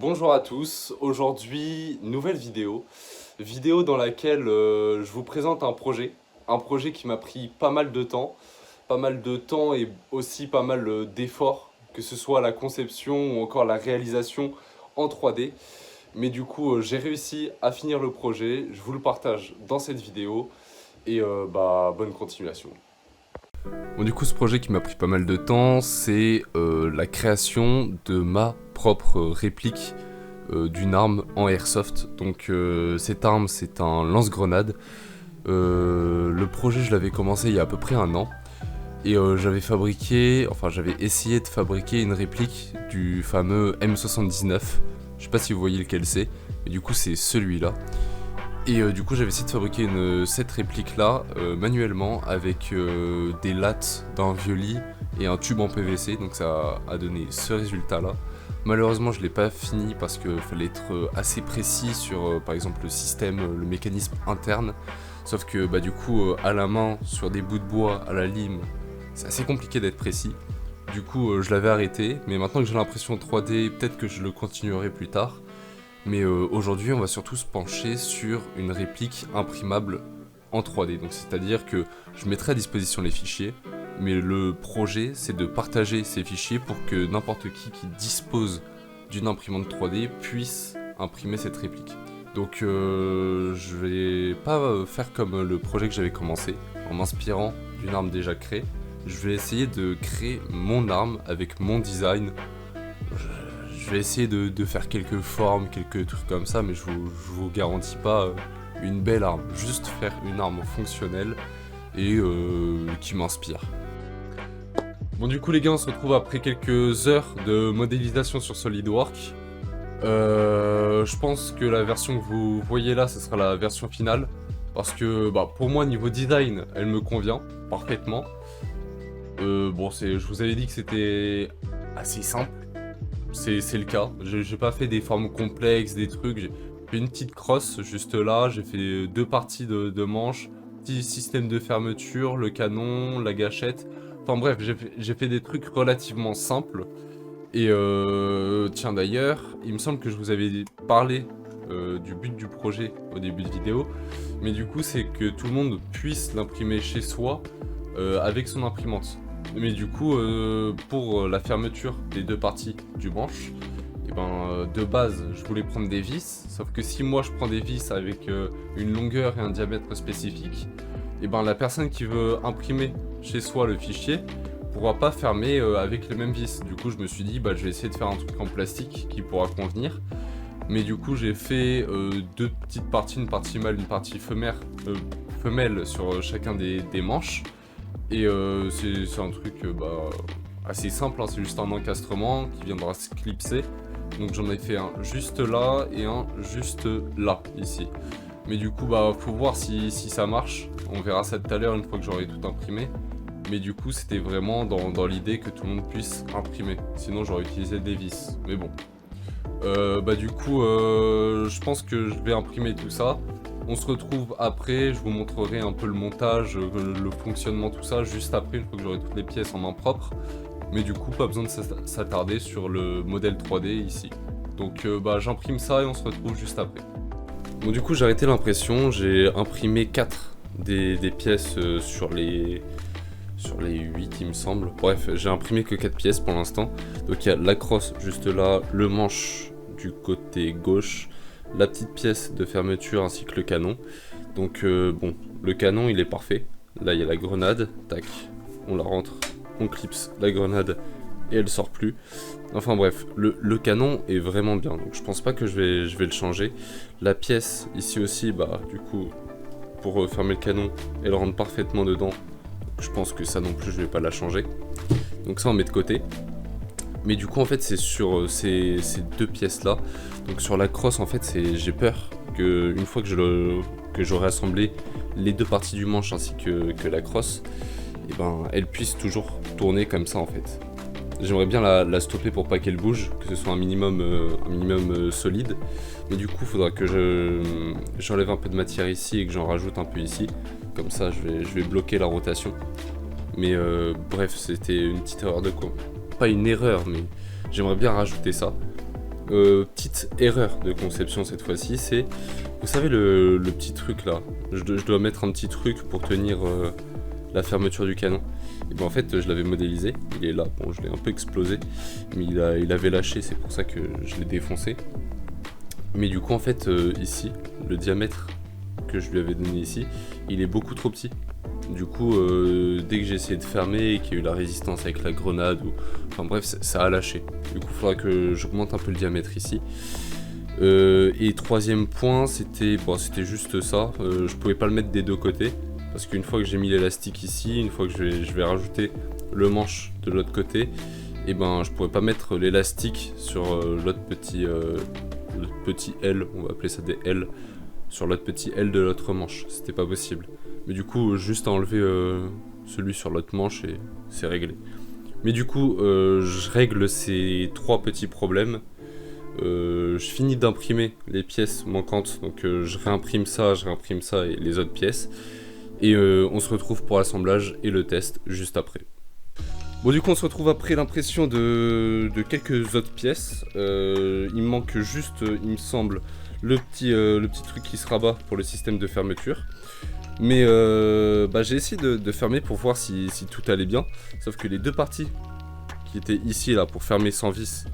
Bonjour à tous, aujourd'hui nouvelle vidéo dans laquelle je vous présente un projet qui m'a pris pas mal de temps et aussi pas mal d'efforts, que ce soit la conception ou encore la réalisation en 3D. Mais du coup j'ai réussi à finir le projet, je vous le partage dans cette vidéo et bonne continuation. Bon, du coup, ce projet qui m'a pris pas mal de temps, c'est la création de ma propre réplique d'une arme en airsoft. Donc cette arme, c'est un lance-grenade. Le projet, je l'avais commencé il y a à peu près un an. Et j'avais essayé de fabriquer une réplique du fameux M79. Je sais pas si vous voyez lequel c'est, mais du coup c'est celui-là. Et du coup j'avais essayé de fabriquer cette réplique là manuellement avec des lattes d'un vieux lit et un tube en PVC, donc ça a donné ce résultat là. Malheureusement je l'ai pas fini parce qu'il fallait être assez précis sur par exemple le système, le mécanisme interne. Sauf que du coup à la main, sur des bouts de bois, à la lime, c'est assez compliqué d'être précis. Du coup je l'avais arrêté, mais maintenant que j'ai l'impression 3D, peut-être que je le continuerai plus tard. Mais aujourd'hui, on va surtout se pencher sur une réplique imprimable en 3D. Donc, c'est-à-dire que je mettrai à disposition les fichiers, mais le projet, c'est de partager ces fichiers pour que n'importe qui dispose d'une imprimante 3D puisse imprimer cette réplique. Donc, je vais pas faire comme le projet que j'avais commencé, en m'inspirant d'une arme déjà créée. Je vais essayer de créer mon arme avec mon design. Je vais essayer de faire quelques formes, quelques trucs comme ça, mais je vous garantis pas une belle arme. Juste faire une arme fonctionnelle et qui m'inspire. Bon, du coup les gars, on se retrouve après quelques heures de modélisation sur SolidWorks. Je pense que la version que vous voyez là, ce sera la version finale. Parce que pour moi, niveau design, elle me convient parfaitement. Je vous avais dit que c'était assez simple. C'est le cas, j'ai pas fait des formes complexes, des trucs, j'ai fait une petite crosse juste là, j'ai fait deux parties de manches, petit système de fermeture, le canon, la gâchette, enfin bref, j'ai fait des trucs relativement simples. Et tiens d'ailleurs, il me semble que je vous avais parlé du but du projet au début de vidéo, mais du coup c'est que tout le monde puisse l'imprimer chez soi avec son imprimante. Mais du coup, pour la fermeture des deux parties du manche, de base, je voulais prendre des vis. Sauf que si moi je prends des vis avec une longueur et un diamètre spécifique, la personne qui veut imprimer chez soi le fichier pourra pas fermer avec les mêmes vis. Du coup, je me suis dit, je vais essayer de faire un truc en plastique qui pourra convenir. Mais du coup, j'ai fait deux petites parties, une partie mâle, une partie femelle sur chacun des manches. Et c'est un truc assez simple, hein, c'est juste un encastrement qui viendra se clipser. Donc j'en ai fait un juste là et un juste là, ici. Mais du coup, faut voir si ça marche. On verra ça tout à l'heure une fois que j'aurai tout imprimé. Mais du coup, c'était vraiment dans l'idée que tout le monde puisse imprimer. Sinon, j'aurais utilisé des vis. Mais bon. Je pense que je vais imprimer tout ça. On se retrouve après, je vous montrerai un peu le montage, le fonctionnement, tout ça, juste après, une fois que j'aurai toutes les pièces en main propre. Mais du coup, pas besoin de s'attarder sur le modèle 3D ici. Donc j'imprime ça et on se retrouve juste après. Bon, du coup, j'ai arrêté l'impression, j'ai imprimé 4 des pièces sur les 8 il me semble. Bref, j'ai imprimé que 4 pièces pour l'instant. Donc il y a la crosse juste là, le manche du côté gauche, la petite pièce de fermeture ainsi que le canon. Donc le canon il est parfait. Là il y a la grenade, tac, on la rentre, on clipse la grenade et elle sort plus. Enfin bref, le canon est vraiment bien, donc je pense pas que je vais le changer. La pièce ici aussi, du coup, pour fermer le canon, elle rentre parfaitement dedans. Je pense que ça non plus je vais pas la changer. Donc ça on met de côté. Mais du coup en fait c'est sur ces deux pièces là. Donc sur la crosse en fait j'ai peur que une fois que j'aurai assemblé les deux parties du manche ainsi que la crosse, elle puisse toujours tourner comme ça en fait. J'aimerais bien la stopper pour pas qu'elle bouge, que ce soit un minimum solide. Mais du coup faudra que j'enlève un peu de matière ici et que j'en rajoute un peu ici. Comme ça je vais bloquer la rotation. Mais bref, c'était une petite erreur de quoi. Pas une erreur, mais j'aimerais bien rajouter ça. petite erreur de conception cette fois-ci, c'est, vous savez le petit truc là, je dois mettre un petit truc pour tenir la fermeture du canon. Et ben en fait je l'avais modélisé, il est là, bon je l'ai un peu explosé, mais il avait lâché, c'est pour ça que je l'ai défoncé. Mais du coup en fait ici, le diamètre que je lui avais donné ici, il est beaucoup trop petit. Du coup, dès que j'ai essayé de fermer et qu'il y a eu la résistance avec la grenade, enfin bref, ça a lâché. Du coup, il faudra que j'augmente un peu le diamètre ici. Et troisième point, c'était juste ça. Je pouvais pas le mettre des deux côtés. Parce qu'une fois que j'ai mis l'élastique ici, une fois que je vais rajouter le manche de l'autre côté, et ben je pourrais pas mettre l'élastique sur l'autre petit L, on va appeler ça des L, sur l'autre petit L de l'autre manche. C'était pas possible. Mais du coup, juste enlever celui sur l'autre manche et c'est réglé. Mais du coup, je règle ces trois petits problèmes. Je finis d'imprimer les pièces manquantes. Donc je réimprime ça et les autres pièces. Et on se retrouve pour l'assemblage et le test juste après. Bon, du coup, on se retrouve après l'impression de quelques autres pièces. Il me manque juste, il me semble, le petit truc qui se rabat pour le système de fermeture. Mais j'ai essayé de fermer pour voir si tout allait bien. Sauf que les deux parties qui étaient ici là pour fermer sans vis,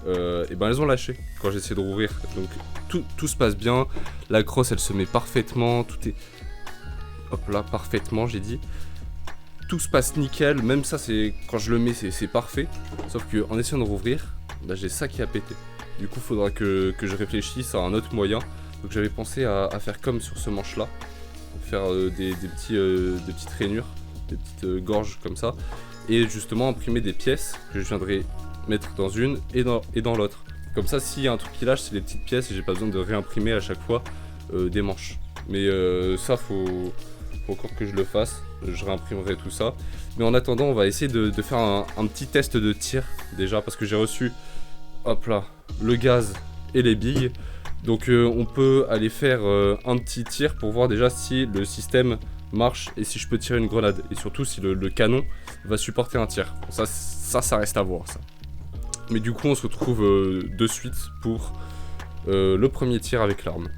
elles ont lâché quand j'ai essayé de rouvrir. Donc tout se passe bien. La crosse elle se met parfaitement. Tout est... Hop là, parfaitement j'ai dit. Tout se passe nickel. Même ça, quand je le mets c'est parfait. Sauf qu'en essayant de rouvrir, j'ai ça qui a pété. Du coup faudra que je réfléchisse à un autre moyen. Donc j'avais pensé à faire comme sur ce manche là. Faire des petites rainures, des petites gorges comme ça, et justement imprimer des pièces que je viendrai mettre dans une et dans l'autre. Comme ça, s'il y a un truc qui lâche, c'est les petites pièces et j'ai pas besoin de réimprimer à chaque fois des manches. Mais ça, faut encore que je le fasse, je réimprimerai tout ça. Mais en attendant, on va essayer de faire un petit test de tir déjà, parce que j'ai reçu, hop là, le gaz et les billes. Donc on peut aller faire un petit tir pour voir déjà si le système marche et si je peux tirer une grenade. Et surtout si le canon va supporter un tir. Bon, ça reste à voir ça. Mais du coup on se retrouve de suite pour le premier tir avec l'arme.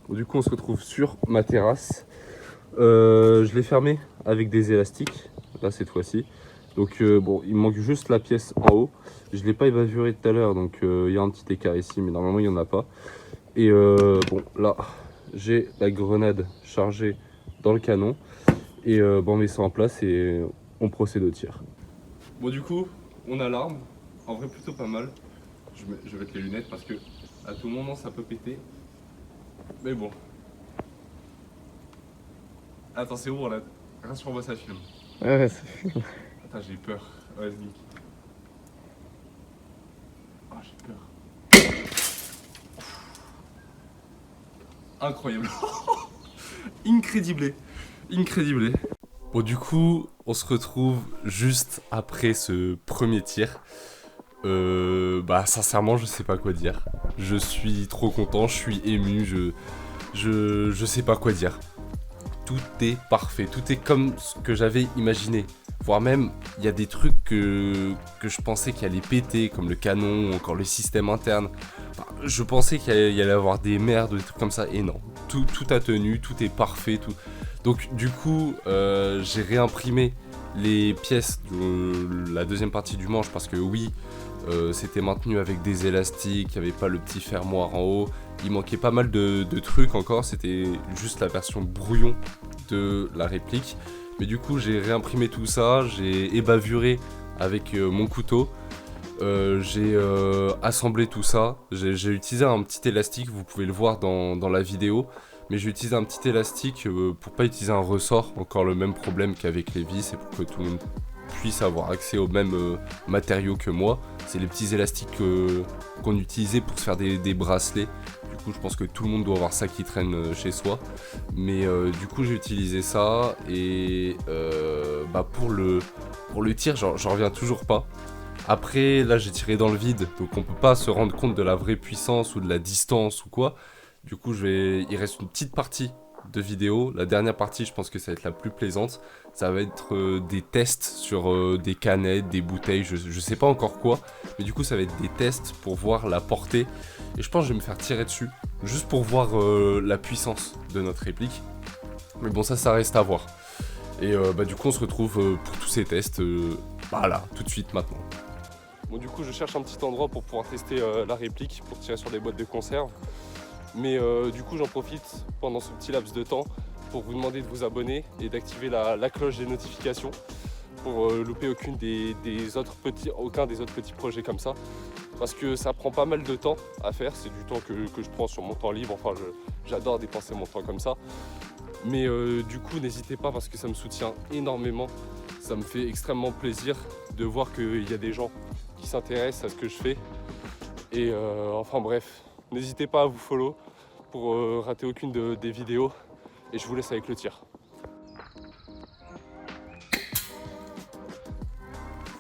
Bon, du coup on se retrouve sur ma terrasse. Je l'ai fermé avec des élastiques, là cette fois-ci. Donc bon, il me manque juste la pièce en haut. Je ne l'ai pas évalué tout à l'heure, donc il y a un petit écart ici, mais normalement il n'y en a pas. Et bon, là, j'ai la grenade chargée dans le canon. Et on met ça en place et on procède au tir. Bon, du coup, on a l'arme. En vrai, plutôt pas mal. Je vais mettre les lunettes parce que à tout moment ça peut péter. Mais bon. Attends, c'est bon là. Rassure-moi, ça filme. Ouais, ça filme. Attends, j'ai peur. Vas-y. Ah, j'ai peur. Incroyable. Incredible. Bon, du coup, on se retrouve juste après ce premier tir. Sincèrement, je sais pas quoi dire. Je suis trop content, je suis ému, je sais pas quoi dire. Tout est parfait, tout est comme ce que j'avais imaginé. Voire même, il y a des trucs que je pensais qu'il allait péter, comme le canon ou encore le système interne. Enfin, je pensais qu'il y allait avoir des merdes, des trucs comme ça, et non. Tout a tenu, tout est parfait. Tout. Donc du coup, j'ai réimprimé les pièces de la deuxième partie du manche parce que oui, c'était maintenu avec des élastiques, il n'y avait pas le petit fermoir en haut. Il manquait pas mal de trucs encore, c'était juste la version brouillon de la réplique. Mais du coup j'ai réimprimé tout ça, j'ai ébavuré avec mon couteau, j'ai assemblé tout ça, j'ai utilisé un petit élastique, vous pouvez le voir dans la vidéo, mais j'ai utilisé un petit élastique pour pas utiliser un ressort, encore le même problème qu'avec les vis et pour que tout le monde puisse avoir accès aux mêmes matériaux que moi. C'est les petits élastiques qu'on utilisait pour se faire des bracelets. Du coup je pense que tout le monde doit avoir ça qui traîne chez soi. Mais du coup j'ai utilisé ça et pour le tir j'en reviens toujours pas. Après là j'ai tiré dans le vide, donc on peut pas se rendre compte de la vraie puissance ou de la distance ou quoi. Du coup il reste une petite partie de vidéo. La dernière partie, je pense que ça va être la plus plaisante. Ça va être des tests sur des canettes, des bouteilles, je sais pas encore quoi. Mais du coup, ça va être des tests pour voir la portée. Et je pense que je vais me faire tirer dessus, juste pour voir la puissance de notre réplique. Mais bon, ça reste à voir. Et du coup, on se retrouve pour tous ces tests, là, tout de suite, maintenant. Bon, du coup, je cherche un petit endroit pour pouvoir tester la réplique, pour tirer sur des boîtes de conserve. Mais du coup, j'en profite pendant ce petit laps de temps pour vous demander de vous abonner et d'activer la cloche des notifications pour louper aucun des autres petits projets comme ça. Parce que ça prend pas mal de temps à faire, c'est du temps que je prends sur mon temps libre, enfin j'adore dépenser mon temps comme ça. Mais du coup, n'hésitez pas parce que ça me soutient énormément. Ça me fait extrêmement plaisir de voir qu'il y a des gens qui s'intéressent à ce que je fais. Et enfin bref, n'hésitez pas à vous follow pour rater aucune des vidéos. Et je vous laisse avec le tir.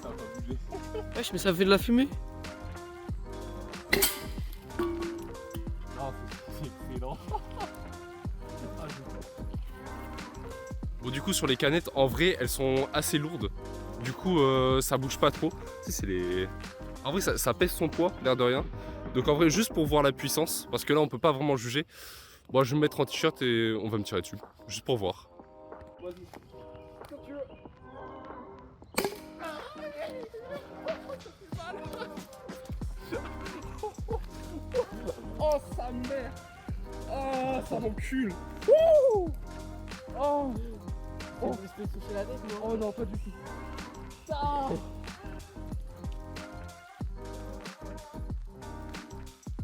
Ça va pas bouger. Wesh, mais ça fait de la fumée. Ah, c'est excellent. Bon, du coup, sur les canettes, en vrai, elles sont assez lourdes. Du coup, ça bouge pas trop. Tu sais, c'est les... En vrai, ça pèse son poids, l'air de rien. Donc en vrai, juste pour voir la puissance, parce que là, on peut pas vraiment juger. Bon, je vais me mettre en t-shirt et on va me tirer dessus, juste pour voir. Vas-y, quand tu veux. Oh, sa mère. Oh, ça m'encule. Oh. Oh. Oh. Oh non, pas du tout. Ah.